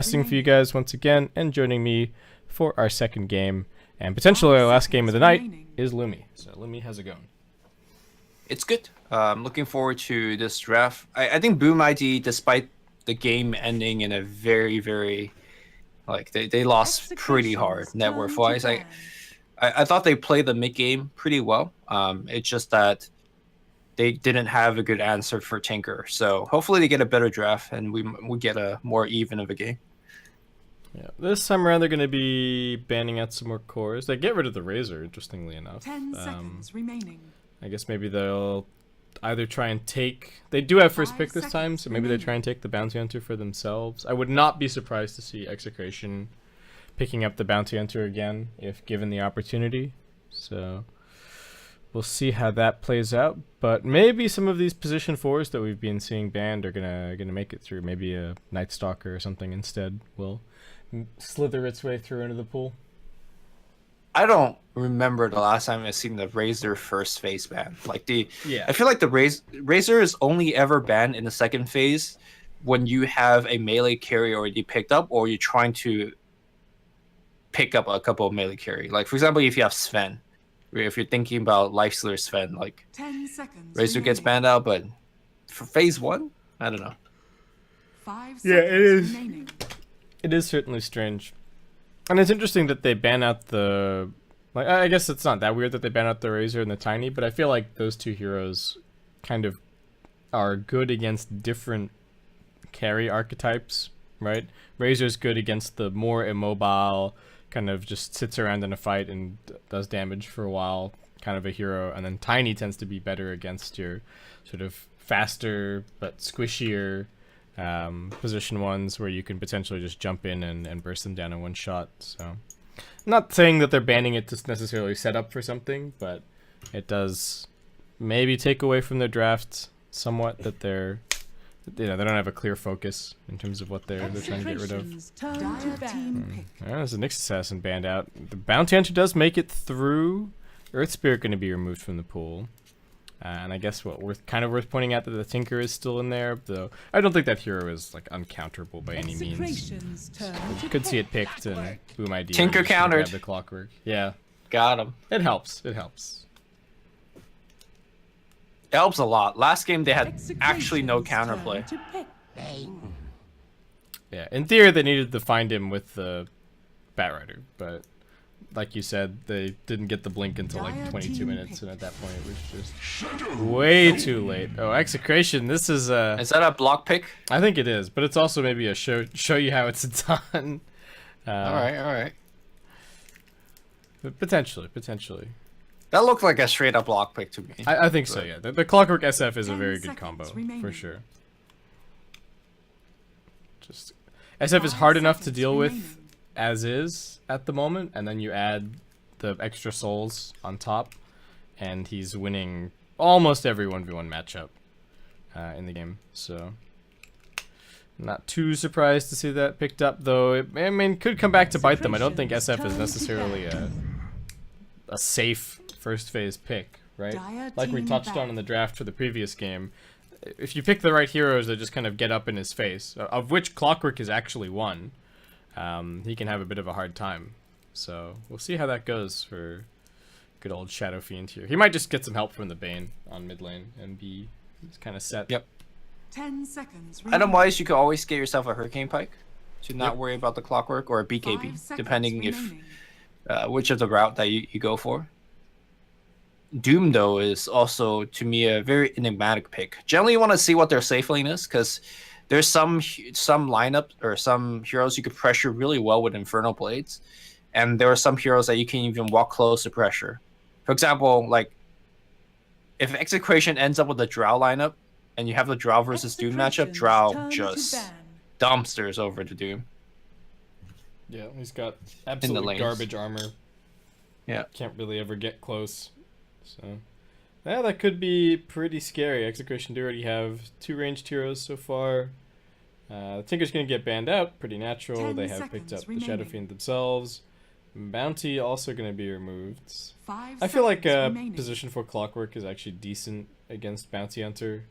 Testing for you guys once again, and joining me for our second game, and potentially our last game of the night, is Lumi. So Lumi, how's it going? It's good. I'm looking forward to this draft. I think Boom ID, despite the game ending in a very, like they lost pretty hard net worth wise. I thought they played the mid game pretty well. It's just that they didn't have a good answer for Tinker. So hopefully they get a better draft and we get a more even of a game. Yeah, this time around they're going to be banning out some more cores. They get rid of the Razor, interestingly enough. 10 seconds remaining. I guess maybe they'll either try and take... They do have first pick this time, so maybe they try and take the Bounty Hunter for themselves. I would not be surprised to see Execration picking up the Bounty Hunter again, if given the opportunity. So we'll see how that plays out. But maybe some of these position 4s that we've been seeing banned are gonna make it through. Maybe a Night Stalker or something instead will slither its way through into the pool. I don't remember the last time I've seen the Razor first phase ban. Like I feel like the Razor is only ever banned in the second phase when you have a melee carry already picked up, or you're trying to pick up a couple of melee carry. Like for example, if you have Sven, if you're thinking about Lifestealer Sven, like 10 seconds Razor gets banned out, but for phase 1, I don't know. 5 seconds it is. remaining. It is certainly strange. And it's interesting that they ban out the... Like, I guess it's not that weird that they ban out the Razor and the Tiny, but I feel like those two heroes kind of are good against different carry archetypes, right? Razor's good against the more immobile, kind of just sits around in a fight and does damage for a while, kind of a hero, and then Tiny tends to be better against your sort of faster but squishier position ones where you can potentially just jump in and burst them down in one shot. So I'm not saying that they're banning it to necessarily set up for something, but it does maybe take away from their draft somewhat that they're, you know, they don't have a clear focus in terms of what they're trying to get rid of. There's a Nyx Assassin banned out. The Bounty Hunter does make it through. Earth Spirit going to be removed from the pool. And I guess what kind of worth pointing out that the Tinker is still in there, though I don't think that hero is like uncounterable by any means. You could see it picked and Boom ID. Tinker countered. The Clockwork. Yeah. Got him. It helps. It helps. It helps a lot. Last game they had actually no counterplay. Yeah, in theory they needed to find him with the Batrider, but like you said, they didn't get the blink until like 22 minutes, and at that point it was just way too late. Oh, Execration, this is Is that a block pick? I think it is, but it's also maybe a show you how it's done. Alright. But potentially. That looked like a straight up block pick to me. I think so, yeah. The Clockwork SF is a very good combo, for sure. Just SF is hard enough to deal with as is at the moment, and then you add the extra souls on top, and he's winning almost every 1v1 matchup in the game. So not too surprised to see that picked up, though. I mean, could come back to bite them. I don't think SF is necessarily a safe first phase pick, right? Like we touched on in the draft for the previous game. If you pick the right heroes that just kind of get up in his face, of which Clockwork is actually one, he can have a bit of a hard time. So we'll see how that goes for good old Shadow Fiend here. He might just get some help from the Bane on mid lane and be kind of set. Yep. 10 seconds. Item-wise, you could always get yourself a Hurricane Pike to not worry about the Clockwork, or a BKB, depending if which of the route that you go for. Doom, though, is also, to me, a very enigmatic pick. Generally, you want to see what their safe lane is, because there's some lineup or some heroes you could pressure really well with Infernal Blades, and there are some heroes that you can even walk close to pressure. For example, like if Execration ends up with a Drow lineup, and you have the Drow versus Doom matchup, Drow just dumpsters over to Doom. Yeah, he's got absolutely garbage armor. Yeah, can't really ever get close. So yeah, that could be pretty scary. Execration do already have 2 ranged heroes so far. Tinker's gonna get banned out, pretty natural. They have picked up the Shadow Fiend themselves. Bounty also gonna be removed. I feel like position 4 Clockwork is actually decent against Bounty Hunter,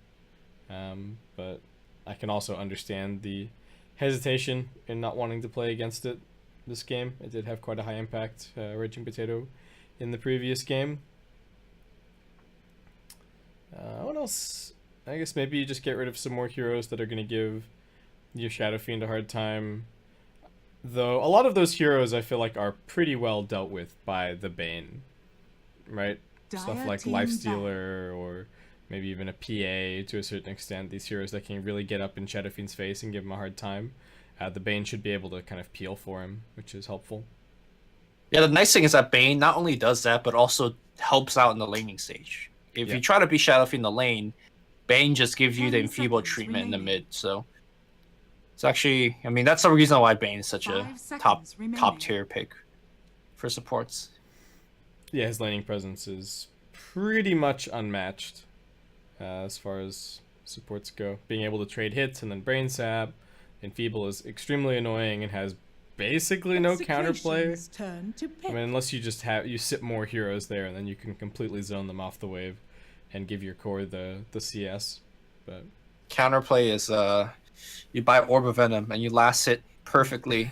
but I can also understand the hesitation in not wanting to play against it this game. It did have quite a high impact, Raging Potato, in the previous game. What else? I guess maybe you just get rid of some more heroes that are going to give your Shadow Fiend a hard time. Though a lot of those heroes I feel like are pretty well dealt with by the Bane, right? Stuff like Lifestealer or maybe even a PA to a certain extent. These heroes that can really get up in Shadow Fiend's face and give him a hard time. The Bane should be able to kind of peel for him, which is helpful. Yeah, the nice thing is that Bane not only does that, but also helps out in the laning stage. If you try to be Shadow Fiend in the lane, Bane just gives you the enfeeble treatment in the mid, so it's actually, I mean, that's the reason why Bane is such a top tier pick for supports. Yeah, his laning presence is pretty much unmatched as far as supports go. Being able to trade hits and then Brain Sap, Enfeeble is extremely annoying and has basically no counterplay. I mean, unless you just you sit more heroes there and then you can completely zone them off the wave and give your core the CS. But counterplay is you buy Orb of Venom and you last hit perfectly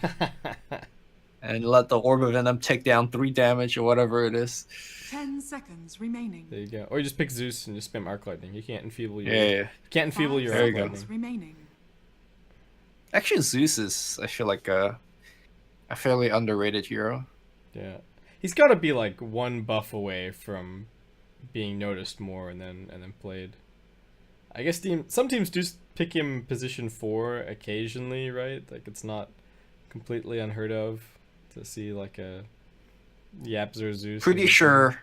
and let the Orb of Venom take down 3 damage or whatever it is. 10 seconds remaining. There you go. Or you just pick Zeus and just spam Arc Lightning. You can't enfeeble your you can't enfeeble your Arc Lightning. Remaining. Actually, Zeus is, I feel like, a fairly underrated hero. Yeah, he's got to be like 1 buff away from being noticed more and then played. I guess some teams do pick him position 4 occasionally, right? Like it's not completely unheard of to see like a Yapzer Zeus. Pretty sure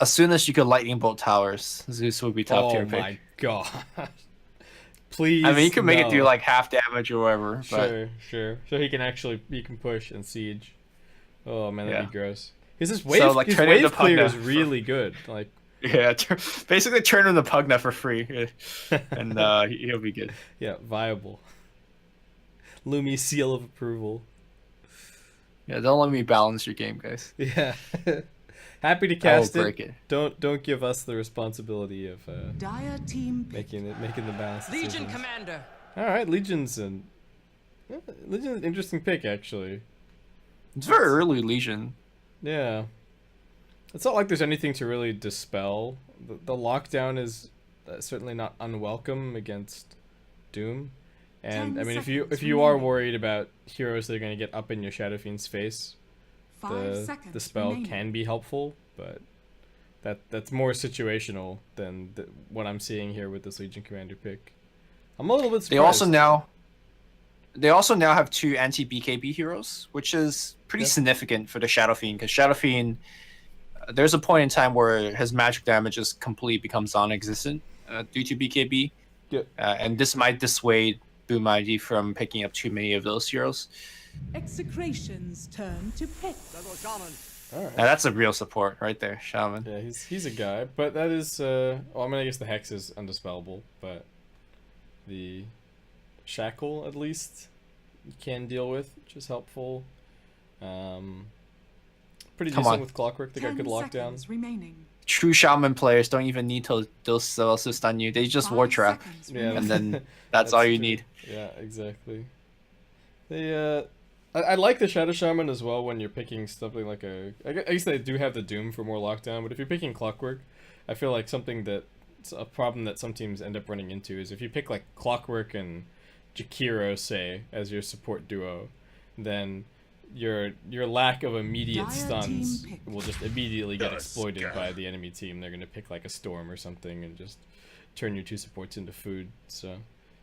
as soon as you could lightning bolt towers, Zeus would be top tier pick. Oh my god. Please. I mean, you can make it do like half damage or whatever. Sure. So he can push and siege. Oh man, that'd be gross. Because his wave, his turn wave clear is really good. Like basically turn him to Pugna for free, and he'll be good. Yeah, viable. Lumi seal of approval. Yeah, don't let me balance your game, guys. Yeah. Happy to cast it. Don't give us the responsibility of Dire team making the balance. Legion decisions. Commander. All right, Legion's an interesting pick actually. It's very early Legion. Yeah. It's not like there's anything to really dispel. The lockdown is certainly not unwelcome against Doom. And I mean, if you are worried about heroes that are going to get up in your Shadow Fiend's face, the spell can be helpful, but that's more situational than what I'm seeing here with this Legion Commander pick. I'm a little bit surprised. They also now have 2 anti-BKB heroes, which is pretty significant for the Shadow Fiend, because Shadow Fiend, there's a point in time where his magic damage just completely becomes non-existent due to BKB, and this might dissuade Boom ID from picking up too many of those heroes. Execration's turn to pick. All right. Now that's a real support right there, Shaman. Yeah, he's a guy, but that is well, I mean, I guess the Hex is undispellable, but the Shackle at least you can deal with, which is helpful. Pretty decent with Clockwork. They got good lockdown. True Shaman players don't even need those spells to stun you. They just War Trap, and then that's all you need. Yeah, exactly. I like the Shadow Shaman as well when you're picking something like I guess they do have the Doom for more lockdown, but if you're picking Clockwork, I feel like it's a problem that some teams end up running into is if you pick like Clockwork and Jakiro, say, as your support duo, then your lack of immediate stuns will just immediately get exploited by the enemy team. They're going to pick like a Storm or something and just turn your 2 supports into food. So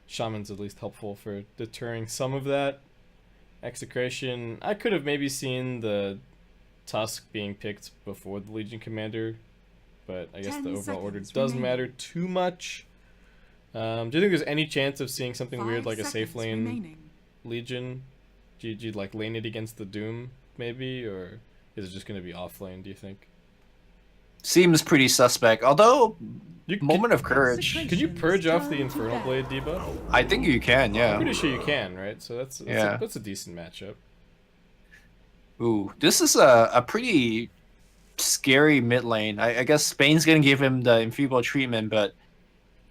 Shaman's at least helpful for deterring some of that. Execration, I could have maybe seen the Tusk being picked before the Legion Commander, but I guess the overall order doesn't matter too much. Do you think there's any chance of seeing something weird like a safe lane Legion? Do you like lane it against the Doom maybe, or is it just going to be off lane, do you think? Seems pretty suspect, although Moment of Courage. Could you purge off the Infernal Blade debuff? I think you can, yeah. I'm pretty sure you can, right? So that's a decent matchup. Ooh, this is a pretty scary mid lane. I guess Spain's going to give him the enfeeble treatment, but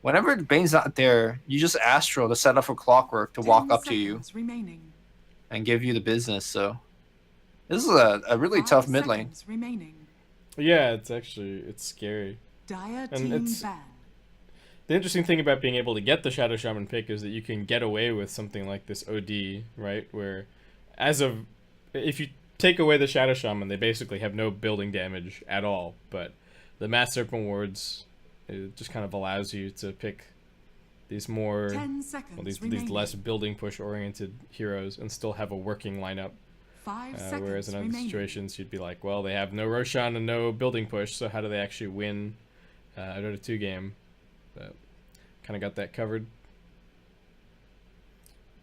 Whenever Bane's not there, you just Astral to set up for Clockwork to walk 10 up to you seconds remaining. and give you the business. So this is a really 5 tough mid lane. seconds remaining. Yeah, it's scary. Dire And team it's- ban. The interesting thing about being able to get the Shadow Shaman pick is that you can get away with something like this OD, right? Where, if you take away the Shadow Shaman, they basically have no building damage at all. But the Mass Serpent Wards, it just kind of allows you to pick these more, 10 seconds well, these remaining. less building push oriented heroes and still have a working lineup. 5 seconds Whereas in other remaining. situations, you'd be like, well, they have no Roshan and no building push, so how do they actually win a Dota 2 game? But kind of got that covered.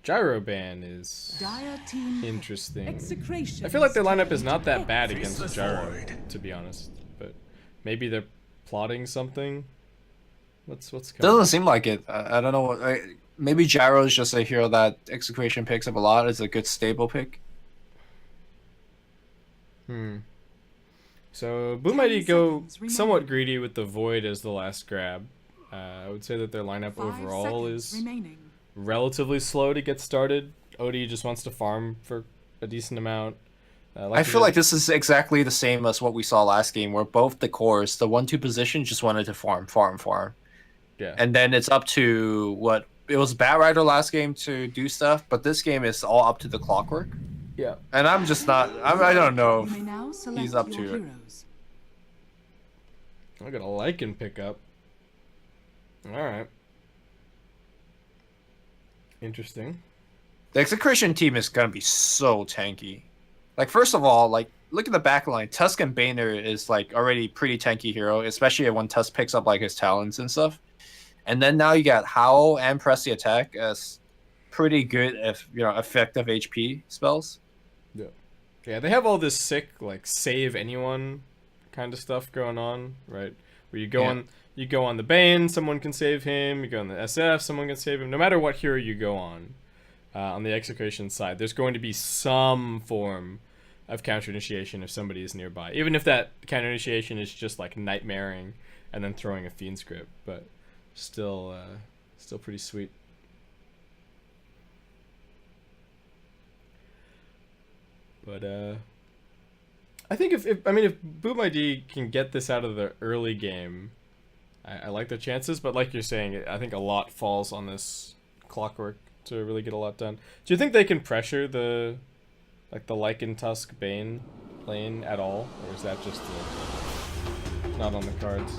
Gyro ban is Dire team pick. interesting. Execration. I feel like their lineup is not that pick. bad against Gyro, to be honest. But maybe they're plotting something. What's coming? Doesn't seem like it. I don't know. Maybe Gyro is just a hero that Execration picks up a lot. It's a good stable pick. So Boom 10 ID go seconds remaining. somewhat greedy with the Void as the last grab. I would say that their lineup 5 overall seconds is remaining. relatively slow to get started. OD just wants to farm for a decent amount. I feel like this is exactly the same as what we saw last game, where both the cores, the 1-2 position, just wanted to farm. Yeah. And then it's up to what it was Batrider last game to do stuff, but this game is all up to the Clockwork. Yeah. And I'm just not. I don't know. You may now select He's up your to it. heroes. I got a Lycan pickup. Alright. Interesting. The Execration team is gonna be so tanky. Like, first of all, like, look at the back line. Tusk and Banner is like already pretty tanky hero, especially when Tusk picks up like his talents and stuff. And then now you got Howl and Press the Attack as pretty good, effective HP spells. Yeah, they have all this sick, like, save anyone kind of stuff going on, right? Where you go on the Bane, someone can save him. You go on the SF, someone can save him. No matter what hero you go on the Execration side, there's going to be some form of counter initiation if somebody is nearby. Even if that counter initiation is just like nightmaring and then throwing a fiend script, but still pretty sweet. But I think if Boom ID can get this out of the early game, I like their chances. But like you're saying, I think a lot falls on this Clockwork to really get a lot done. Do you think they can pressure the Lycan Tusk Bane lane at all, or is that just not on the cards?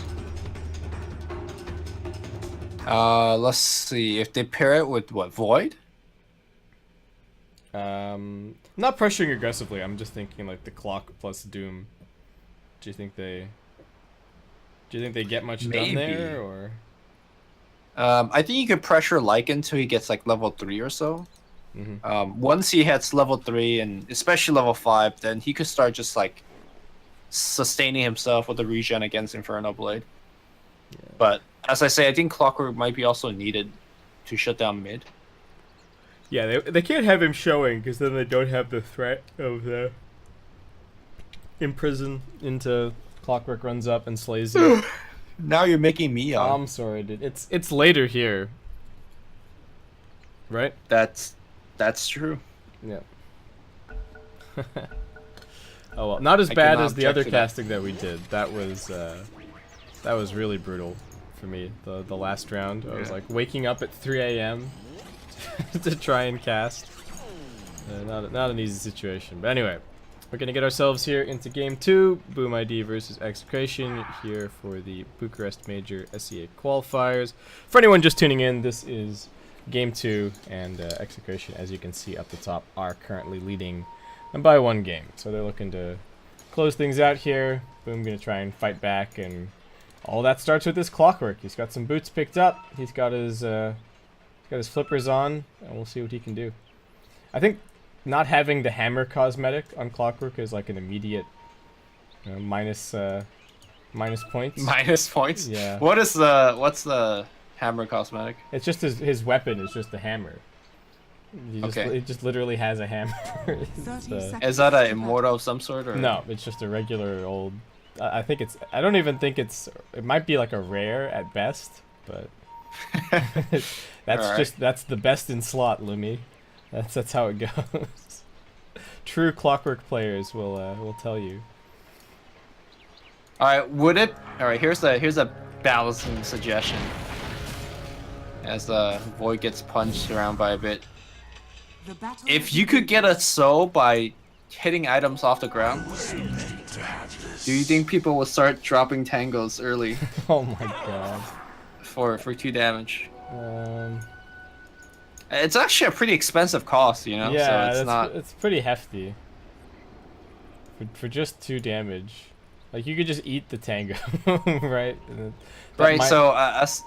Let's see if they pair it with what, Void. Not pressuring aggressively. I'm just thinking like the Clock plus Doom. Do you think they get much done there, or? I think you could pressure Lycan until he gets like level 3 or so. Mm-hmm. Once he hits level 3 and especially level 5, then he could start just like sustaining himself with the regen against Inferno Blade. Yeah. But as I say, I think Clockwork might be also needed to shut down mid. Yeah, they can't have him showing because then they don't have the threat of the imprison into Clockwork runs up and slays you. Now you're making me Oh, I'm sorry, dude. It's later here, right? That's true. Yeah. Oh well, not as bad as the other casting that we did. That was really brutal for me. The last round, I was like waking up at 3 a.m. to try and cast. Not an easy situation. But anyway, we're gonna get ourselves here into game 2. Boom ID versus Execration here for the Bucharest Major SEA qualifiers. For anyone just tuning in, this is game 2, and Execration, as you can see up the top, are currently leading by 1 game. So they're looking to close things out here. Boom gonna try and fight back, and all that starts with this Clockwork. He's got some boots picked up. He's got his flippers on, and we'll see what he can do. I think not having the hammer cosmetic on Clockwork is like an immediate minus points. Minus points? Yeah. What's the hammer cosmetic? It's just his weapon is just the hammer. It just literally has a hammer. Is that an immortal of some sort, or no? It's just a regular old. I think it's. I don't even think it's. It might be like a rare at best, but That's the best in slot, Lumi. That's how it goes. True Clockwork players will tell you. All right, would it? All right, here's a balancing suggestion. As Void gets punched around by a bit. The battle If you could get a soul by hitting items off the ground, do you think people will start dropping tangos early Oh my god. for 2 damage? It's actually a pretty expensive cost, you know. Yeah, so it's pretty hefty. For just 2 damage. Like, you could just eat the tango, right? Right, so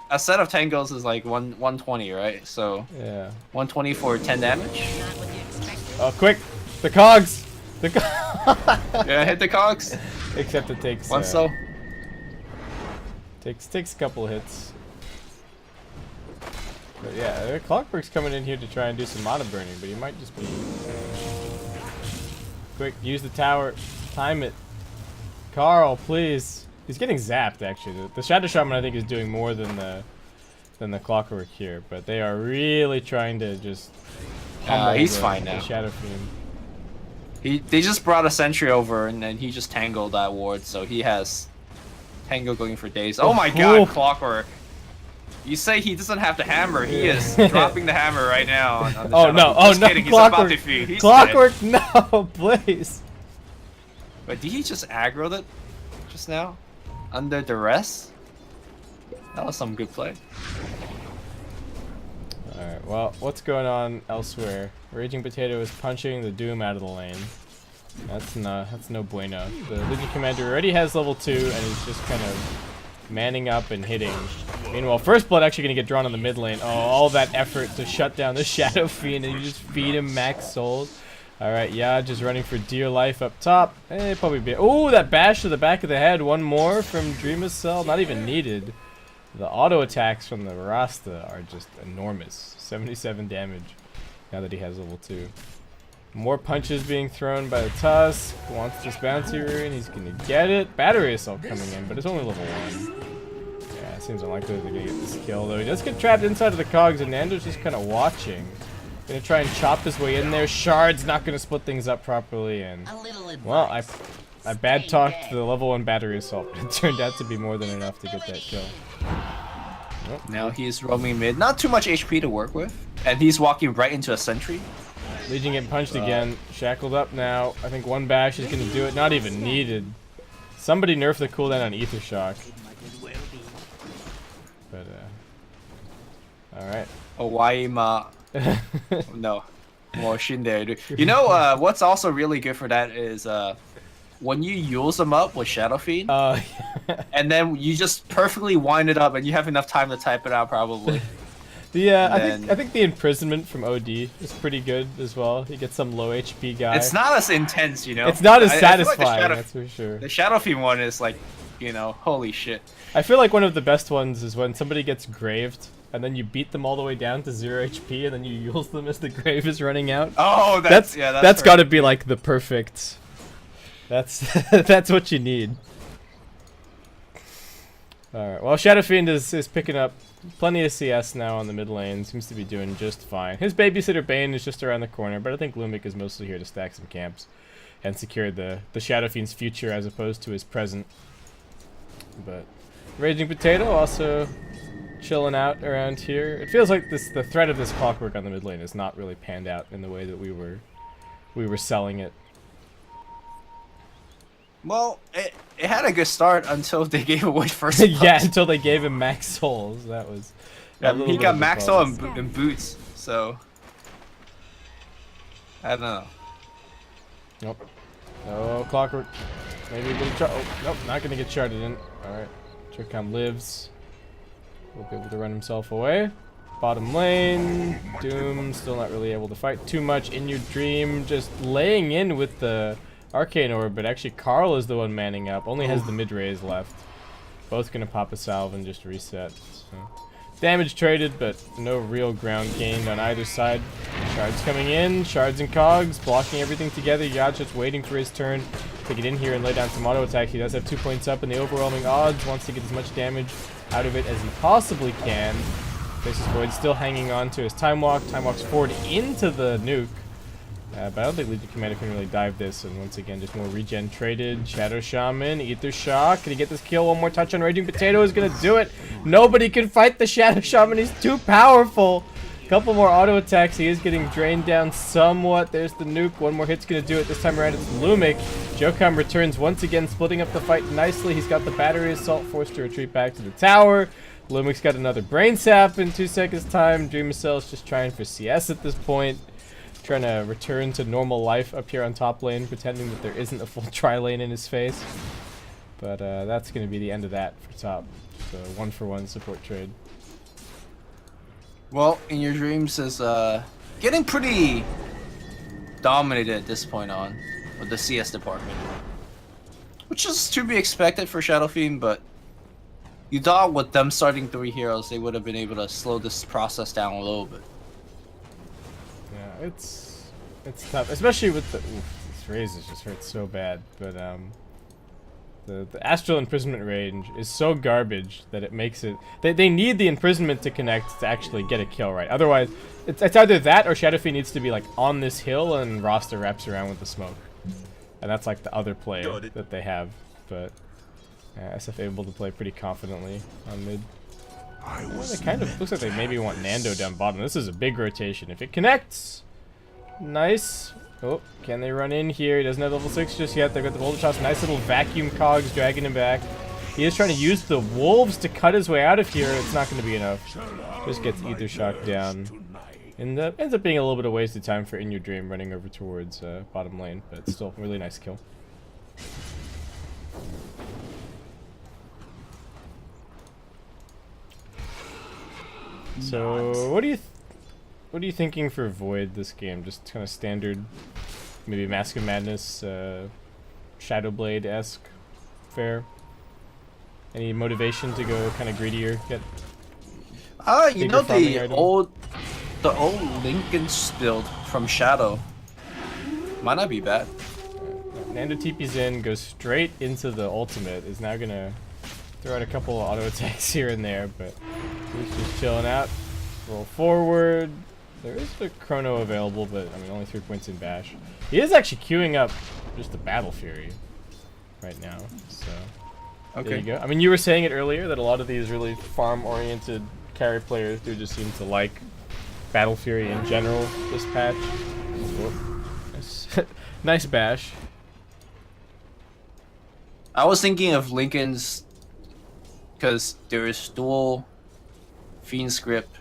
a set of tangos is like 120, right? So yeah, 120 for 10 damage. Oh, quick! The cogs! Yeah, hit the cogs. Except it takes One so. takes a couple hits. But yeah, Clockwork's coming in here to try and do some mana burning, but he might just be quick. Use the tower, time it. Carl, please. He's getting zapped, actually. The Shadow Shaman, I think, is doing more than the Clockwork here, but they are really trying to just pummel he's the fine now. Shadow Fiend. They just brought a sentry over, and then he just tangled that ward, so he has tango going for days. Oh my god, Clockwork! You say he doesn't have the hammer. He is dropping the hammer right now on the Oh Shadow no! Fiend. Oh Just no! kidding, Clockwork! He's about to feed. He's Clockwork! dead. No, please! But did he just aggro it just now? Under duress? That was some good play. Alright, well, what's going on elsewhere? Raging Potato is punching the Doom out of the lane. That's no bueno. The Legion Commander already has level 2 and he's just kind of manning up and hitting. Meanwhile, First Blood actually gonna get drawn on the mid lane. Oh, all that effort to shut down the Shadow Fiend, and you just feed him max souls. Alright, yeah, just running for dear life up top. Probably be. Oh, that bash to the back of the head. One more from Dreamer's Cell. Not even needed. The auto attacks from the Rasta are just enormous. 77 damage now that he has level 2. More punches being thrown by the Tusk. Wants this bounty rune. He's gonna get it. Battery Assault coming in, but it's only level 1. Yeah, it seems unlikely they're gonna get this kill, though. He does get trapped inside of the cogs, and Nando's just kind of watching. Gonna try and chop his way in there. Shard's not gonna split things up properly, and well, I bad talked the level 1 battery assault. It turned out to be more than enough to get that kill. Oh. Now he's roaming mid. Not too much HP to work with, and he's walking right into a sentry. Legion getting punched again. Shackled up now. I think 1 bash is gonna do it. Not even needed. Somebody nerfed the cooldown on Ether Shock. But alright. Owaima. No. More Shinderu. You know what's also really good for that is when you use them up with Shadow Fiend, and then you just perfectly wind it up and you have enough time to type it out probably. I think the imprisonment from OD is pretty good as well. You get some low HP guy. It's not as intense, you know. It's not as I satisfying, feel like that's for sure. The Shadow Fiend one is like, you know, holy shit. I feel like one of the best ones is when somebody gets graved and then you beat them all the way down to 0 HP and then you use them as the grave is running out. Oh, that's got to be like the perfect. That's what you need. All right. Well, Shadow Fiend is picking up plenty of CS now on the mid lane. Seems to be doing just fine. His babysitter Bane is just around the corner, but I think Lumik is mostly here to stack some camps and secure the Shadow Fiend's future as opposed to his present. But Raging Potato also chilling out around here. It feels like the threat of this Clockwork on the mid lane is not really panned out in the way that we were selling it. Well, it had a good start until they gave away first. Yeah, until they gave him max souls. That was. He got max soul and boots, so I don't know. Nope. Oh, Clockwork. Maybe a little oh, nope, not gonna get charted in. Alright. Trickham lives. Will be able to run himself away. Bottom lane. Doom still not really able to fight too much. In Your Dream just laying in with the Arcane Orb, but actually Carl is the one manning up. Only has the mid-raise left. Both gonna pop a salve and just reset. So. Damage traded, but no real ground gained on either side. Shards coming in, shards and cogs, blocking everything together. Yad's just waiting for his turn to get in here and lay down some auto attack. He does have 2 points up in the overwhelming odds, wants to get as much damage out of it as he possibly can. Faces Void still hanging on to his Time Walk. Time Walks forward into the nuke. But I don't think Legion Commander can really dive this. And once again, just more regen traded. Shadow Shaman, Ether Shock. Can he get this kill? One more touch on Raging Potato is going to do it. Nobody can fight the Shadow Shaman. He's too powerful. Couple more auto attacks. He is getting drained down somewhat. There's the nuke. One more hit's going to do it. This time around, it's Lumic. Jokam returns once again, splitting up the fight nicely. He's got the battery assault, forced to retreat back to the tower. Lumic's got another brain sap in 2 seconds time. Dreamer Cell's just trying for CS at this point. Trying to return to normal life up here on top lane, pretending that there isn't a full tri-lane in his face. But that's going to be the end of that for top. So 1-for-1 support trade. Well, In Your Dreams is getting pretty dominated at this point on with the CS department. Which is to be expected for Shadow Fiend, but you thought with them starting 3 heroes, they would have been able to slow this process down a little bit. Yeah, it's tough, especially with the this raises just hurt so bad. But the Astral Imprisonment range is so garbage that it makes it. They need the imprisonment to connect to actually get a kill right. Otherwise, it's either that or Shadow Fiend needs to be like on this hill and Roster wraps around with the smoke, and that's like the other play that they have. But SF able to play pretty confidently on mid. Well, it kind of looks like they maybe want Nando down bottom. This is a big rotation. If it connects, nice. Oh, can they run in here? He doesn't have level 6 just yet. They've got the Boulder Shots. Nice little vacuum cogs dragging him back. He is trying to use the Wolves to cut his way out of here. It's not going to be enough. Just gets Ether Shock down. And ends up being a little bit of wasted time for In Your Dream running over towards bottom lane. But still, really nice kill. So, what are you thinking for Void this game? Just kind of standard, maybe Mask of Madness, Shadowblade-esque fare? Any motivation to go kind of greedier? Get you know the old Lincoln's build from Shadow might not be bad. Nando TP's in, goes straight into the ultimate. Is now gonna throw out a couple of auto attacks here and there, but he's just chilling out. Roll forward. There is a chrono available, but I mean only 3 points in bash. He is actually queuing up just a Battle Fury right now, so Okay. there you go. I mean, you were saying it earlier that a lot of these really farm-oriented carry players do just seem to like Battle Fury in general this patch. Whoop. Nice, nice bash. I was thinking of Lincoln's because there is dual Fiend script.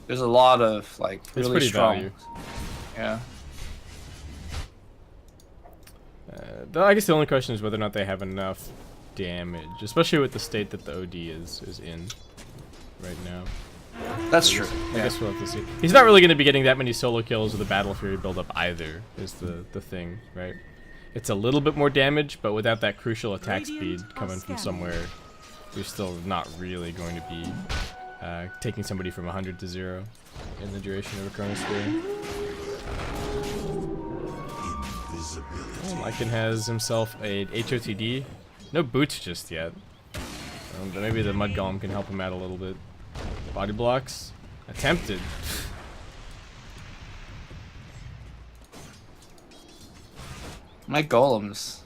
There's a lot of like really strong. Value. Yeah. I guess the only question is whether or not they have enough damage, especially with the state that the OD is in right now. That's true. I guess we'll have to see. He's not really going to be getting that many solo kills with the Battle Fury build-up either, is the thing, right? It's a little bit more damage, but without that crucial attack speed coming from somewhere, you're still not really going to be taking somebody from 100 to 0 in the duration of a Chrono Spear. Lycan has himself a HOTD. No boots just yet. But maybe the Mud Golem can help him out a little bit. Body blocks. Attempted. My Golem's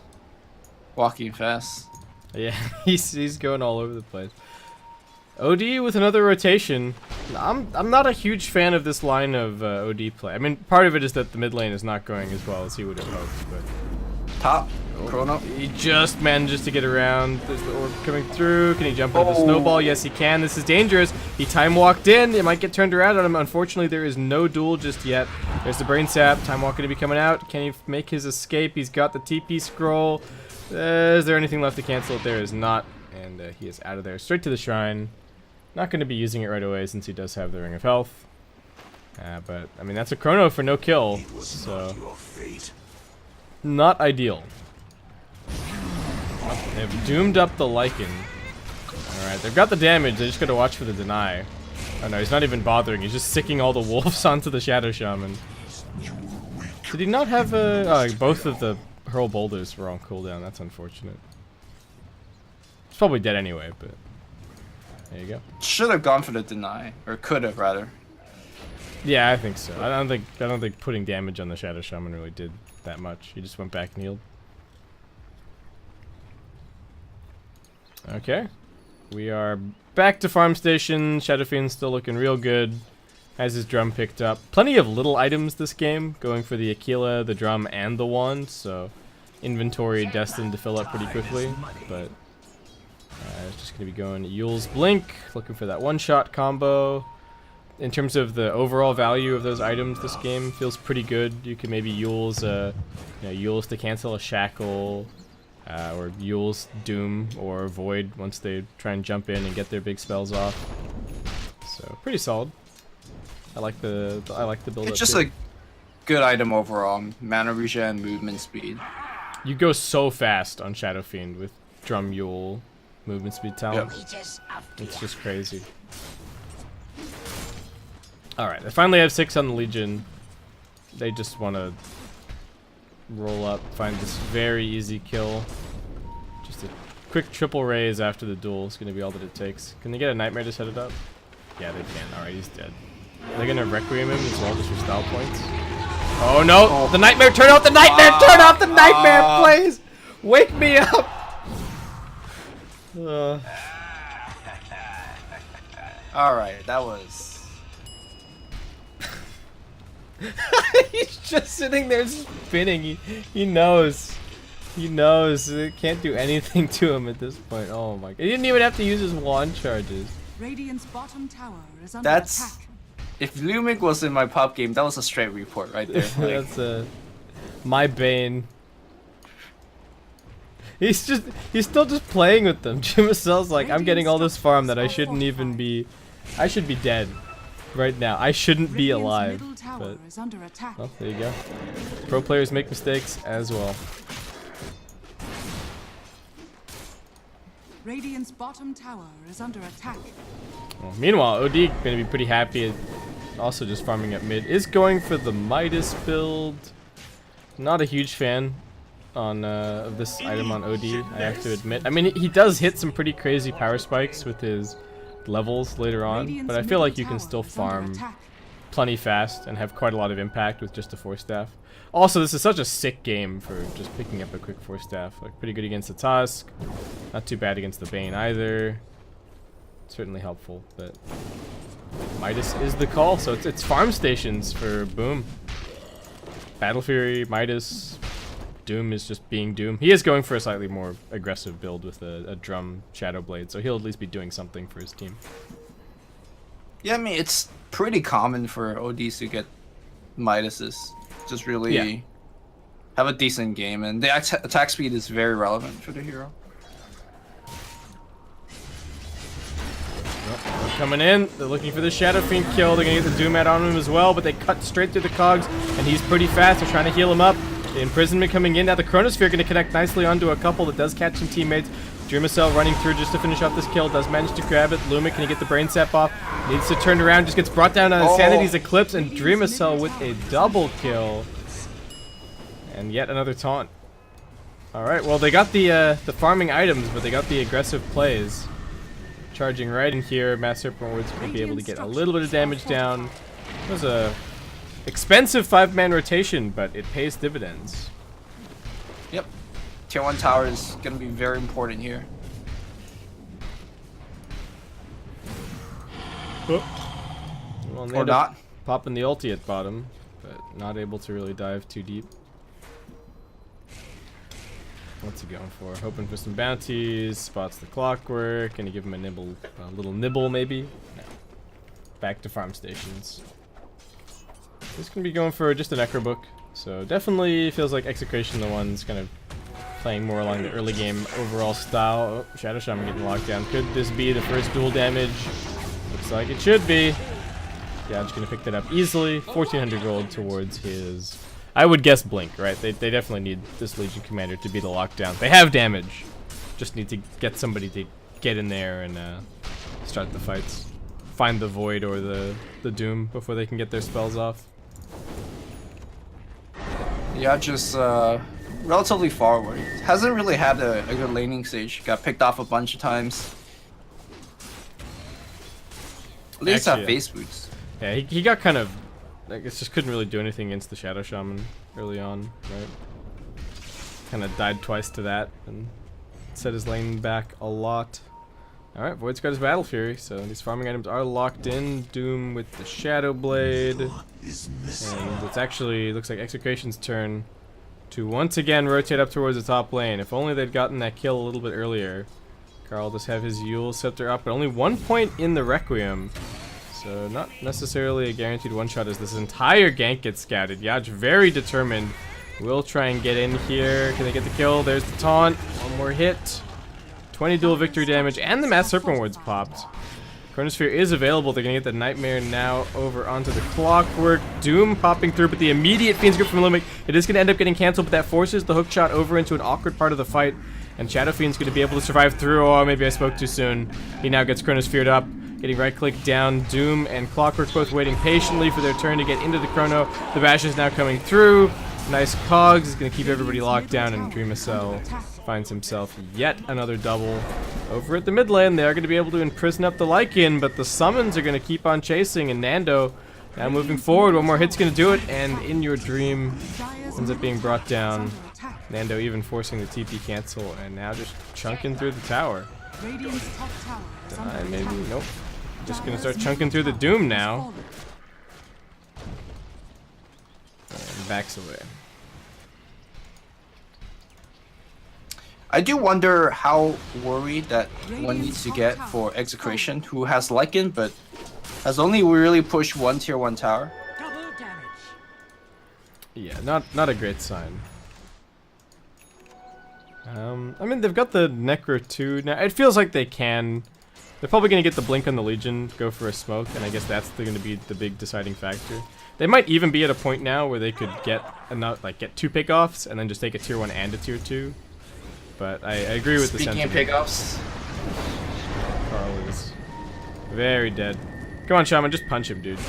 walking fast. Yeah, he's going all over the place. OD with another rotation. I'm not a huge fan of this line of OD play. I mean, part of it is that the mid lane is not going as well as he would have hoped, but... Top. Chrono. He just manages to get around. There's the orb coming through. Can he jump into the snowball? Yes, he can. This is dangerous. He time walked in. It might get turned around on him. Unfortunately, there is no duel just yet. There's the brain sap. Time walk going to be coming out. Can he make his escape? He's got the TP scroll. Is there anything left to cancel it? There is not. And he is out of there. Straight to the shrine. Not going to be using it right away since he does have the Ring of Health. But, I mean, that's a chrono for no kill. So, not ideal. They've doomed up the Lycan. Alright, they've got the damage. They just gotta watch for the deny. Oh no, he's not even bothering. He's just sicking all the wolves onto the Shadow Shaman. Did he not have a... Oh, both of the hurl boulders were on cooldown. That's unfortunate. He's probably dead anyway, but... There you go. Should have gone for the deny, or could have rather. Yeah, I think so. I don't think putting damage on the Shadow Shaman really did that much. He just went back and healed. Okay. We are back to farm station. Shadow Fiend's still looking real good. Has his drum picked up. Plenty of little items this game, going for the Aquila, the drum, and the wand, so inventory destined to fill up pretty quickly, but it's just going to be going Yule's Blink, looking for that one-shot combo. In terms of the overall value of those items, this game feels pretty good. You can maybe Yule's, Yule's to cancel a Shackle, or Yule's Doom or Void once they try and jump in and get their big spells off. So pretty solid. I like the build. It's just a good item overall. Mana regen, movement speed. You go so fast on Shadow Fiend with Drum Yule, movement speed talent. Yep. It's just crazy. Alright, I finally have 6 on the Legion. They just want to roll up, find this very easy kill. Just a quick triple raise after the duel is going to be all that it takes. Can they get a Nightmare to set it up? Yeah, they can. Alright, he's dead. They're going to Requiem him as well just for style points. Oh no! Oh. The Nightmare! Turn off the Nightmare! Turn off the Nightmare, please! Wake me up! Alright, that was... He's just sitting there spinning. He knows. He knows. It can't do anything to him at this point. Oh my god. He didn't even have to use his wand charges. Radiant's bottom tower is under That's... attack. If Lumic was in my pop game, that was a straight report right there. Like, That's my bane. He's still just playing with them. Jimacel's like, I'm getting all this farm that I shouldn't even be. I should be dead right now. I shouldn't be alive. But, well, there you go. Pro players make mistakes as well. Radiant's bottom tower is under attack. Well, meanwhile, OD gonna be pretty happy. Also, just farming at mid. Is going for the Midas build. Not a huge fan on of this item on OD, I have to admit. I mean, he does hit some pretty crazy power spikes with his levels later on, but I feel like you can still farm plenty fast and have quite a lot of impact with just a Force Staff. Also, this is such a sick game for just picking up a quick Force Staff. Like, pretty good against the Tusk, not too bad against the Bane either. Certainly helpful, but Midas is the call, so it's farm stations for Boom. Battle Fury, Midas, Doom is just being Doom. He is going for a slightly more aggressive build with a drum Shadow Blade, so he'll at least be doing something for his team. yeah, I mean, it's pretty common for ODs to get Midases. Just really have a decent game, and the attack speed is very relevant for the hero. They're coming in, they're looking for the Shadow Fiend kill. They're gonna get the Doom out on him as well, but they cut straight through the cogs, and he's pretty fast. They're trying to heal him up. The Imprisonment coming in. Now the Chronosphere gonna connect nicely onto a couple that does catch some teammates. Dreamacell running through just to finish off this kill. Does manage to grab it. Lumic, can he get the Brain Sap off? Needs to turn around, just gets brought down on Insanity's Eclipse, and Dreamacell with a double kill. And yet another taunt. Alright, well they got the farming items, but they got the aggressive plays. Charging right in here, Mass Serpent Ward's going to be able to get a little bit of damage down. It was a expensive 5-man rotation, but it pays dividends. Yep. Tier 1 tower is going to be very important here. Well, Or not. Popping the ulti at bottom, but not able to really dive too deep. What's he going for? Hoping for some bounties. Spots the clockwork. Gonna give him a little nibble maybe. No. Back to farm stations. He's gonna be going for just an Necro Book. So definitely feels like Execration the one's kind of playing more along the early game overall style. Oh, Shadow Shaman getting locked down. Could this be the first dual damage? Looks like it should be. Yeah, I'm just gonna pick that up easily. 1400 gold towards his, I would guess, Blink, right? They definitely need this Legion Commander to be the lockdown. They have damage. Just need to get somebody to get in there and start the fights. Find the Void or the Doom before they can get their spells off. Yeah, just relatively forward. Hasn't really had a good laning stage. Got picked off a bunch of times. At least Actually, have face boots. Yeah, he got kind of, I guess, just couldn't really do anything against the Shadow Shaman early on, right? Kind of died twice to that and set his lane back a lot. Alright, Void's got his Battle Fury, so these farming items are locked in. Doom with the Shadow Blade. And it's actually, looks like Execration's turn to once again rotate up towards the top lane. If only they'd gotten that kill a little bit earlier. Carl does have his Yule Scepter up, but only 1 point in the Requiem. So not necessarily a guaranteed one-shot as this entire gank gets scouted. Yaj very determined. Will try and get in here. Can they get the kill? There's the taunt. One more hit. 20 dual victory damage, and the Mass Serpent Ward's popped. Chronosphere is available. They're going to get the Nightmare now over onto the Clockwork. Doom popping through, but the immediate Fiend's Grip from Limbic, it is going to end up getting cancelled, but that forces the hook shot over into an awkward part of the fight, and Shadow Fiend's going to be able to survive through. Oh, maybe I spoke too soon. He now gets Chronosphered up, getting right-click down. Doom and Clockwork both waiting patiently for their turn to get into the Chrono. The Bash is now coming through. Nice cogs. He's going to keep everybody locked down, and Dreamacell finds himself yet another double over at the mid lane. They are going to be able to imprison up the Lycan, but the summons are going to keep on chasing, and Nando now moving forward. One more hit's going to do it, and In Your Dream ends up being brought down. Nando even forcing the TP cancel, and now just chunking through the tower. Maybe, nope. Just going to start chunking through the Doom now. And backs away. I do wonder how worried that one needs to get for Execration, who has Lycan, but has only really pushed one tier 1 tower. Yeah, not a great sign. I mean, they've got the Necro 2 now. It feels like they can. They're probably going to get the Blink on the Legion, go for a smoke, and I guess that's going to be the big deciding factor. They might even be at a point now where they could get enough, like get 2 pickoffs and then just take a tier 1 and a tier 2. But I agree with the sentiment. Speaking of pickoffs, Carl is very dead. Come on, Shaman, just punch him, dude.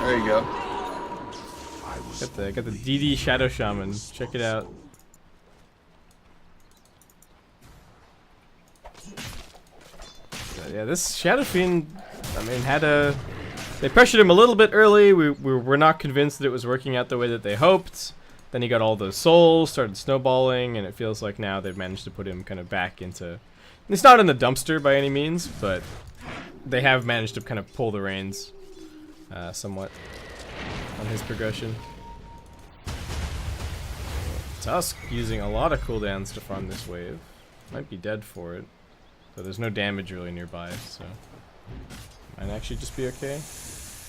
there you go. Got the DD Shadow Shaman. Check it out. Yeah, this Shadow Fiend, I mean, they pressured him a little bit early. We were not convinced that it was working out the way that they hoped. Then he got all those souls, started snowballing, and it feels like now they've managed to put him kind of back into... It's not in the dumpster by any means, but they have managed to kind of pull the reins somewhat on his progression. Tusk using a lot of cooldowns to farm this wave. Might be dead for it. So there's no damage really nearby, so might actually just be okay.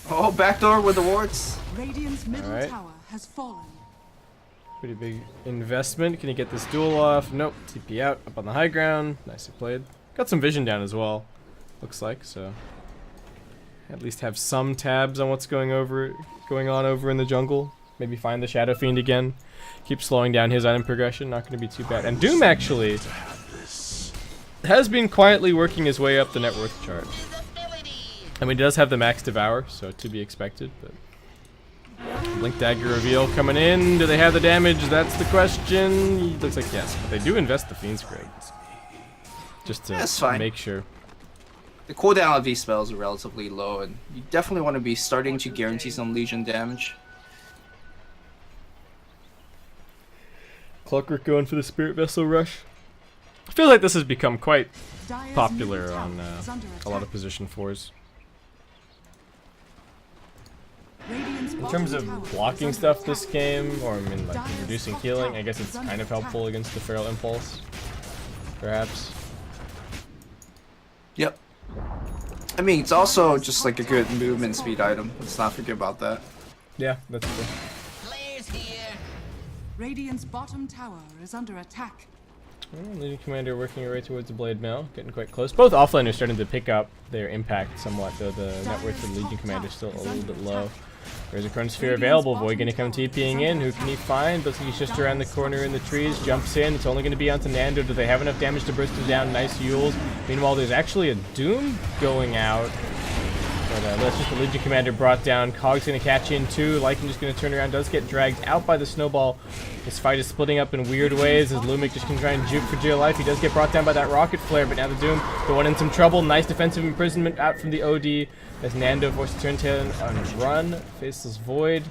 Oh, backdoor with the wards. Radiant's middle tower has fallen. Pretty big investment. Can you get this duel off? Nope. TP out up on the high ground. Nicely played. Got some vision down as well. Looks like so. At least have some tabs on what's going on over in the jungle. Maybe find the Shadow Fiend again. Keep slowing down his item progression. Not going to be too bad. And Doom actually has been quietly working his way up the net worth chart. I mean, he does have the max devour, so to be expected, but Blink Dagger reveal coming in. Do they have the damage? That's the question. Looks like yes, but they do invest the Fiend's Grip. Just to make sure. The cooldown of these spells are relatively low, and you definitely want to be starting to guarantee some Legion damage. Clockwork going for the Spirit Vessel rush. I feel like this has become quite popular on a lot of position 4s. In terms of blocking stuff this game, or I mean like reducing healing, I guess it's kind of helpful against the Feral Impulse, perhaps. Yep. I mean, it's also just like a good movement speed item. Let's not forget about that. Yeah, that's true. Radiant's bottom tower is under attack. Legion Commander working your way towards the Blade Mill, getting quite close. Both offlaners starting to pick up their impact somewhat, though the net worth for the Legion Commander is still a little bit low. There's a Chronosphere available. Void going to come TPing in. Who can he find? Looks like he's just around the corner in the trees. Jumps in. It's only going to be onto Nando. Do they have enough damage to burst it down? Nice Yules. Meanwhile, there's actually a Doom going out. But that's just the Legion Commander brought down. Cog's going to catch in too. Lycan just going to turn around. Does get dragged out by the snowball. This fight is splitting up in weird ways as Lumic just can try and juke for dear life. He does get brought down by that rocket flare, but now the Doom going in some trouble. Nice defensive imprisonment out from the OD as Nando forced to turn tail and run. Faceless Void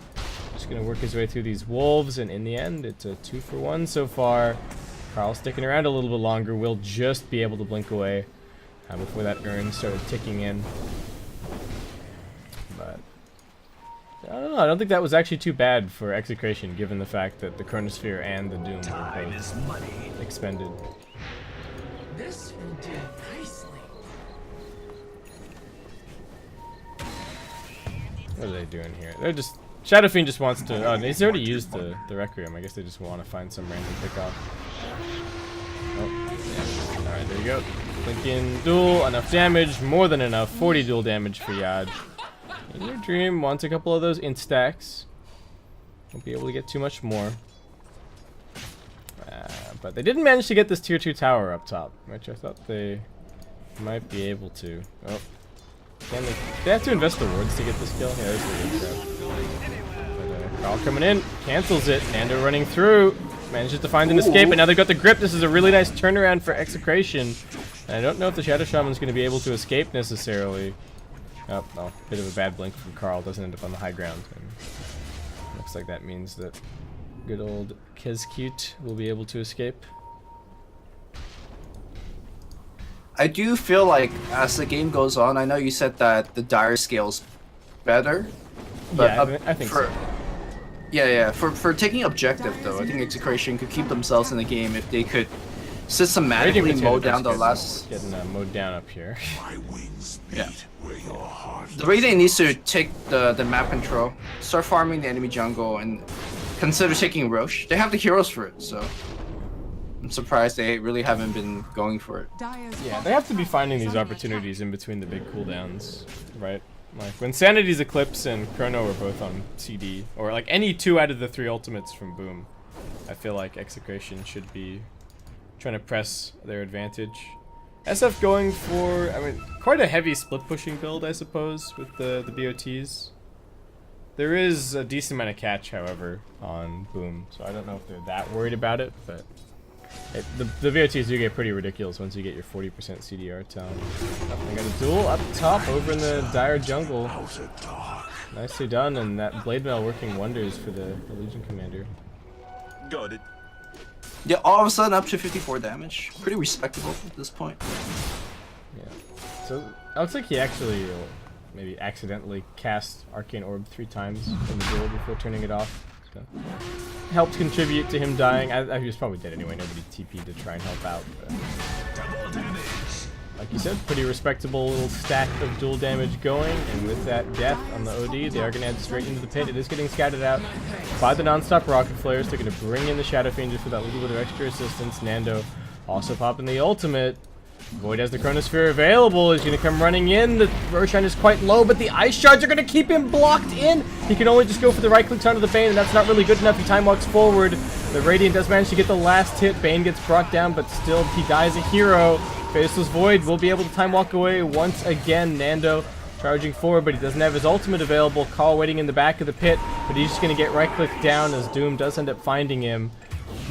just going to work his way through these wolves, and in the end, it's a 2-for-1 so far. Carl sticking around a little bit longer. Will just be able to blink away before that urn started ticking in. But I don't know. I don't think that was actually too bad for Execration, given the fact that the Chronosphere and the Doom were both expended. This will do nicely. What are they doing here? They're just... Shadow Fiend just wants to... Oh, he's already used the Requiem. I guess they just want to find some random pickoff. Oh, yeah. Alright, there you go. Blink in duel. Enough damage. More than enough. 40 duel damage for Yad. In your dream, wants a couple of those instacks. Won't be able to get too much more. But they didn't manage to get this tier 2 tower up top, which I thought they might be able to. Oh. They have to invest the wards to get this kill? Yeah, there's the good But Carl coming in, cancels it. Nando running through, manages to find an escape, and now they've got the grip. This is a really nice turnaround for Execration. And I don't know if the Shadow Shaman's going to be able to escape necessarily. Oh, well, bit of a bad blink from Carl. Doesn't end up on the high ground. And looks like that means that good old XctN will be able to escape. I do feel like as the game goes on, I know you said that the dire scale's better, but Yeah, I think so. Yeah. For taking objective though, I think Execration could keep themselves in the game if they could systematically mow down the last. Getting mowed down up here. Yeah. The Radiant needs to take the map control, start farming the enemy jungle, and consider taking Roche. They have the heroes for it, so I'm surprised they really haven't been going for it. Yeah, they have to be finding these opportunities in between the big cooldowns, right? Like when Sanity's Eclipse and Chrono were both on CD, or like any 2 out of the 3 ultimates from Boom, I feel like Execration should be trying to press their advantage. SF going for, I mean, quite a heavy split pushing build, I suppose, with the BOTs. There is a decent amount of catch, however, on Boom, so I don't know if they're that worried about it, but the VOTs do get pretty ridiculous once you get your 40% CDR talent. They got a duel up top over in the dire jungle. Nicely done, and that blade mail working wonders for the Legion Commander. Got it. Yeah, all of a sudden up to 54 damage. Pretty respectable at this point. Yeah. So it looks like he actually maybe accidentally cast Arcane Orb 3 times in the duel before turning it off. So helped contribute to him dying. He was probably dead anyway. Nobody TP'd to try and help out. But like you said, pretty respectable little stack of dual damage going, and with that death on the OD, they are going to head straight into the pit. It is getting scattered out by the non-stop rocket flares. They're going to bring in the Shadow Fiend just for that little bit of extra assistance. Nando also popping the ultimate. Void has the Chronosphere available. He's going to come running in. The Roshan is quite low, but the Ice Shards are going to keep him blocked in. He can only just go for the right clicks onto the Bane, and that's not really good enough. He time walks forward. The Radiant does manage to get the last hit. Bane gets brought down, but still he dies a hero. Faceless Void will be able to time walk away once again. Nando charging forward, but he doesn't have his ultimate available. Call waiting in the back of the pit, but he's just going to get right-clicked down as Doom does end up finding him.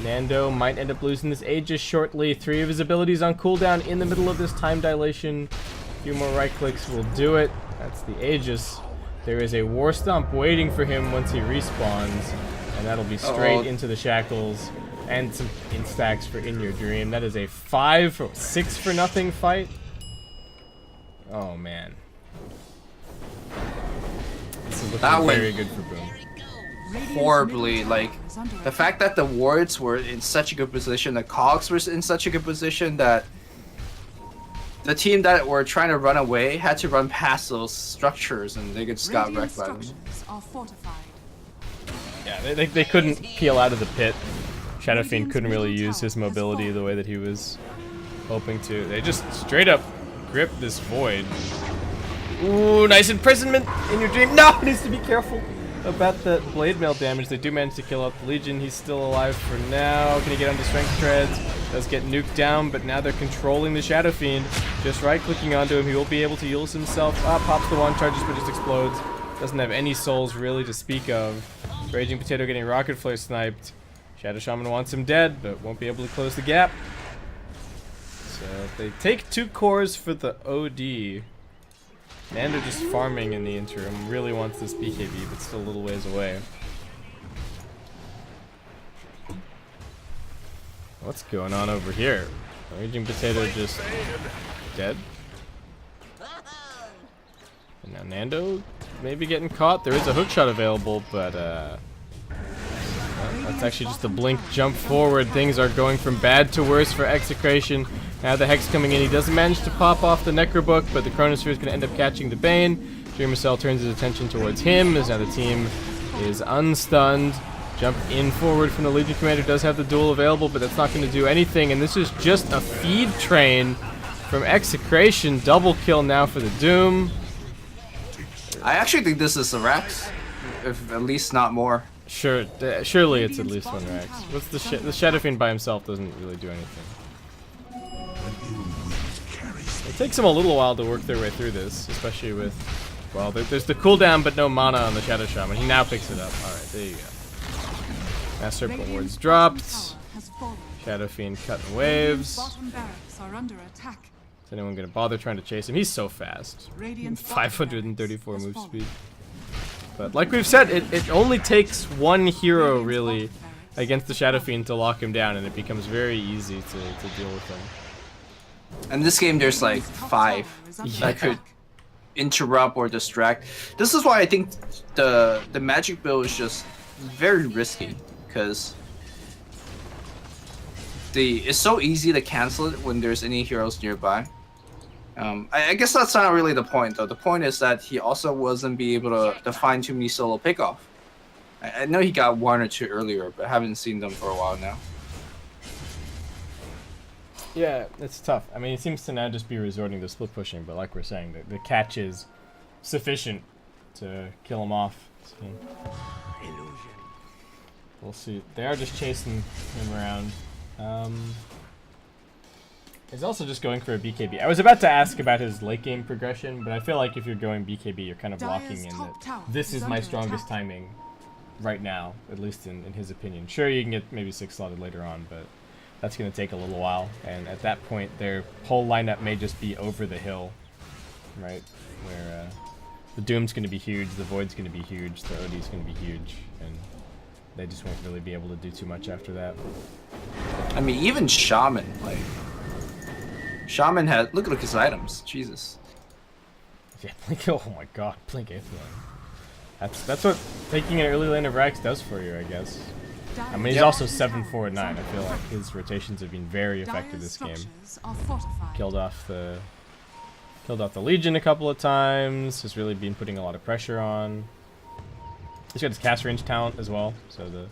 Nando might end up losing this Aegis shortly. 3 of his abilities on cooldown in the middle of this time dilation. A few more right-clicks will do it. That's the Aegis. There is a War Stomp waiting for him once he respawns, and that'll be straight into the shackles. And some instacks for In Your Dream. That is a 5 or 6 for nothing fight. Oh man. This is looking very good for Boom. Horribly, like the fact that the wards were in such a good position, the cogs were in such a good position that the team that were trying to run away had to run past those structures, and they just got wrecked by them. Yeah, they couldn't peel out of the pit. Shadow Fiend couldn't really use his mobility the way that he was hoping to. They just straight up gripped this Void. Ooh, nice imprisonment In Your Dream. No, he needs to be careful. about that blade mail damage. They do manage to kill out the Legion. He's still alive for now. Can he get onto Strength Treads? Does get nuked down, but now they're controlling the Shadow Fiend. Just right-clicking onto him. He will be able to use himself up. Pops the one, charges, but just explodes. Doesn't have any souls really to speak of. Raging Potato getting Rocket Flare sniped. Shadow Shaman wants him dead, but won't be able to close the gap. So they take 2 cores for the OD. Nando just farming in the interim. Really wants this BKB, but still a little ways away. What's going on over here? Raging Potato just dead. And now Nando maybe getting caught. There is a hookshot available, but that's actually just a blink jump forward. Things are going from bad to worse for Execration. Now the Hex coming in. He doesn't manage to pop off the Necrobook, but the Chronosphere is going to end up catching the Bane. Dreamer Cell turns his attention towards him, as now the team is unstunned. Jump in forward from the Legion Commander. Does have the duel available, but that's not going to do anything. And this is just a feed train from Execration. Double kill now for the Doom. I actually think this is a Rex, if at least not more. Sure, surely it's at least 1 Rex. What's the Shadow Fiend by himself doesn't really do anything. It takes them a little while to work their way through this, especially with, well, there's the cooldown but no mana on the Shadow Shaman. He now picks it up. Alright, there you go. Mass Serpent Ward's dropped. Shadow Fiend cutting waves. Is anyone gonna bother trying to chase him? He's so fast. 534 move speed. But like we've said, it only takes 1 hero really against the Shadow Fiend to lock him down, and it becomes very easy to deal with him. In this game, there's like 5 that could interrupt or distract. This is why I think the magic build is just very risky, because it's so easy to cancel it when there's any heroes nearby. I guess that's not really the point, though. The point is that he also wasn't be able to find too many solo pickoff. I know he got 1 or 2 earlier, but I haven't seen them for a while now. Yeah, it's tough. I mean, he seems to now just be resorting to split pushing, but like we're saying, the catch is sufficient to kill him off. So, we'll see. They are just chasing him around. He's also just going for a BKB. I was about to ask about his late game progression, but I feel like if you're going BKB, you're kind of locking in that this is my strongest timing right now, at least in his opinion. Sure, you can get maybe 6 slotted later on, but that's going to take a little while. And at that point, their whole lineup may just be over the hill, right? Where the Doom's going to be huge, the Void's going to be huge, the OD's going to be huge, and they just won't really be able to do too much after that. I mean, even Shaman, like... Shaman had... Look at his items. Jesus. Yeah, Blink... Oh my god, Blink Aethelon. That's what taking an early lane of Rax does for you, I guess. I mean, he's also 7-4-9. I feel like his rotations have been very effective this game. Killed off the Legion a couple of times. Has really been putting a lot of pressure on. He's got his cast range talent as well, so the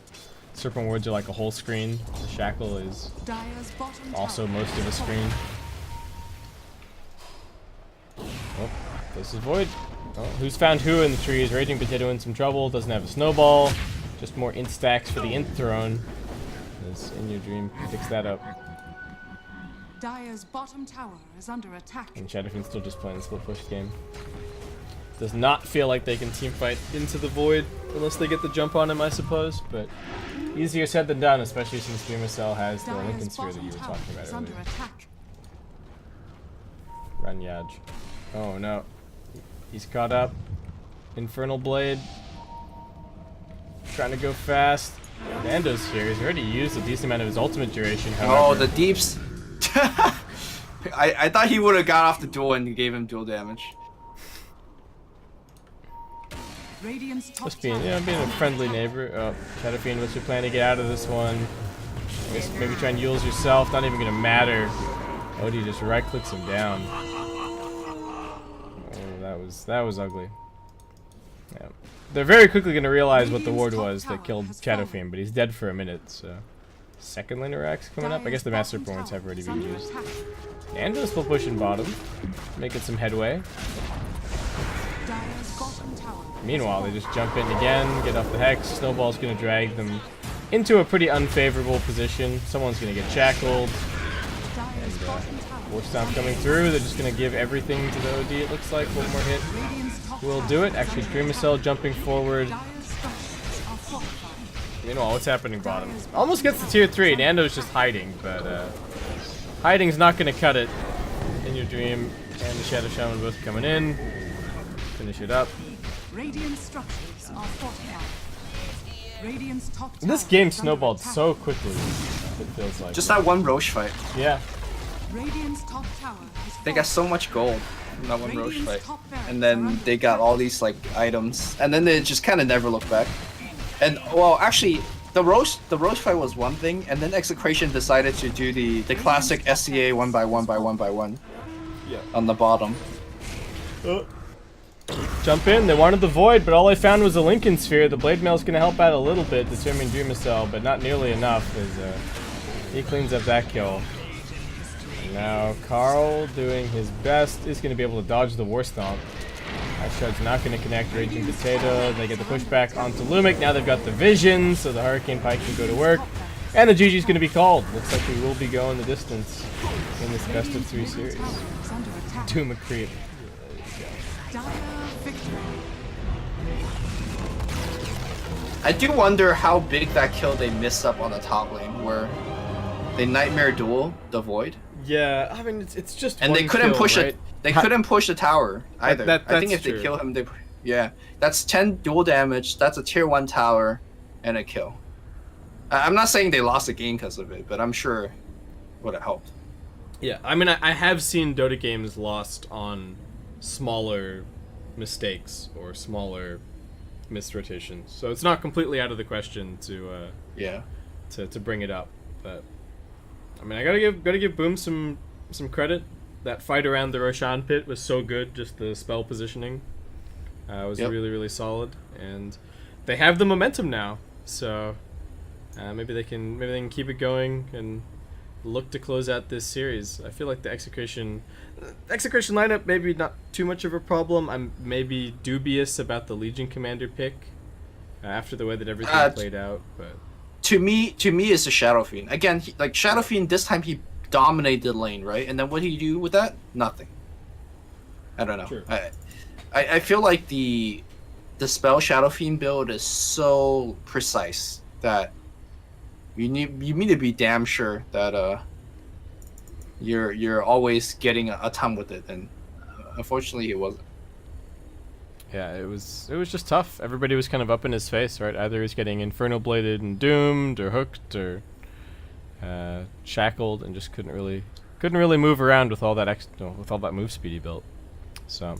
Serpent Wards are like a whole screen. The Shackle is also most of a screen. Oh, this is Void. Oh, who's found who in the trees? Raging Potato in some trouble. Doesn't have a snowball. Just more int stacks for the int throne. As In Your Dream picks that up. Dire's bottom tower is under attack. And Shadowfiend's still just playing the split push game. Does not feel like they can team fight into the Void unless they get the jump on him, I suppose. But easier said than done, especially since Dreamer Cell has the Lincoln Sphere that you were talking about earlier. Run Yaj. Oh no. He's caught up. Infernal Blade. Trying to go fast. Nando's here. He's already used a decent amount of his ultimate duration. However. Oh, the deeps. I thought he would have got off the duel and gave him dual damage. Just being, being a friendly neighbor. Oh, Shadowfiend, what's your plan to get out of this one? I guess maybe try and Yules yourself. Not even gonna matter. Odie just right clicks him down. Oh, that was ugly. Yeah. They're very quickly gonna realize what the ward was that killed Shadowfiend, but he's dead for a minute, so. Second laner Axe coming up? I guess the Master Points have already been used. Nando's still pushing bottom. Making some headway. Dire's bottom tower Meanwhile, they just jump in again, get off the Hex. Snowball's going to drag them into a pretty unfavorable position. Someone's going to get shackled. And War Stomp coming through. They're just going to give everything to the OD, it looks like. One more hit will do it. Actually, Dreamcell jumping forward. Meanwhile, what's happening bottom? Almost gets to tier 3. Nando's just hiding, but hiding's not going to cut it. In Your Dream and the Shadow Shaman both coming in. Finish it up. Radiant structures are fortified. Radiant's top This tower game is under snowballed attack. so quickly, it feels like. Just that one Roche fight. Yeah. Radiant's top tower is They got so much gold from that one Roche Radiant's fight. top barracks And are then under they got attack. all these like items. And then they just kind of never look back. And well, actually, the Roche fight was one thing, and then Execration decided to do the classic SCA 1x1x1x1 on the bottom. Jump in. They wanted the Void, but all I found was a Lincoln Sphere. The Blade Mail's going to help out a little bit, determining Dreamcell, but not nearly enough as he cleans up that kill. And now Carl, doing his best, is going to be able to dodge the War Stomp. Ice Shard's not going to connect. Raging Potato. They get the pushback onto Lumic. Now they've got the Vision, so the Hurricane Pike can go to work. And the GG's going to be called. Looks like we will be going the distance in this best of 3 series. Tower is under attack. Doom Creep. Dire victory. I do wonder how big that kill they missed up on the top lane, where they Nightmare Duel the Void, Yeah, I mean it's just and they one couldn't kill, push right? it. They couldn't push the tower either. I think that's if they true. kill him, yeah, that's 10 dual damage. That's a tier 1 tower, and a kill. I'm not saying they lost the game because of it, but I'm sure it would have helped. Yeah, I mean I have seen Dota games lost on smaller mistakes or smaller missed rotations, so it's not completely out of the question to Yeah. to bring it up. But I mean I gotta give Boom some credit. That fight around the Roshan pit was so good. Just the spell positioning was really solid, and they have the momentum now. So maybe they can keep it going and look to close out this series. I feel like the Execration lineup maybe not too much of a problem. I'm maybe dubious about the Legion Commander pick after the way that everything played out, but To me, it's a Shadow Fiend. Again, like Shadow Fiend, this time he dominated the lane, right? And then what did he do with that? Nothing. I don't know. True. I feel like the spell Shadow Fiend build is so precise that you need to be damn sure that you're always getting a ton with it, and unfortunately he wasn't. yeah, it was just tough. Everybody was kind of up in his face, right? Either he's getting Inferno Bladed and doomed, or hooked, or shackled, and just couldn't really move around with all that with all that move speed he built. So,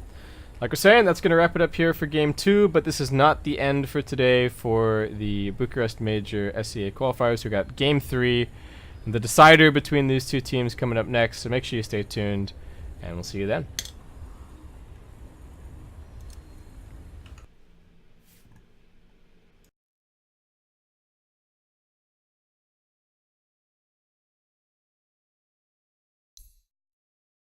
like we're saying, that's going to wrap it up here for Game 2, but this is not the end for today for the Bucharest Major SCA qualifiers. We got Game 3, and the decider between these two teams coming up next, so make sure you stay tuned, and we'll see you then.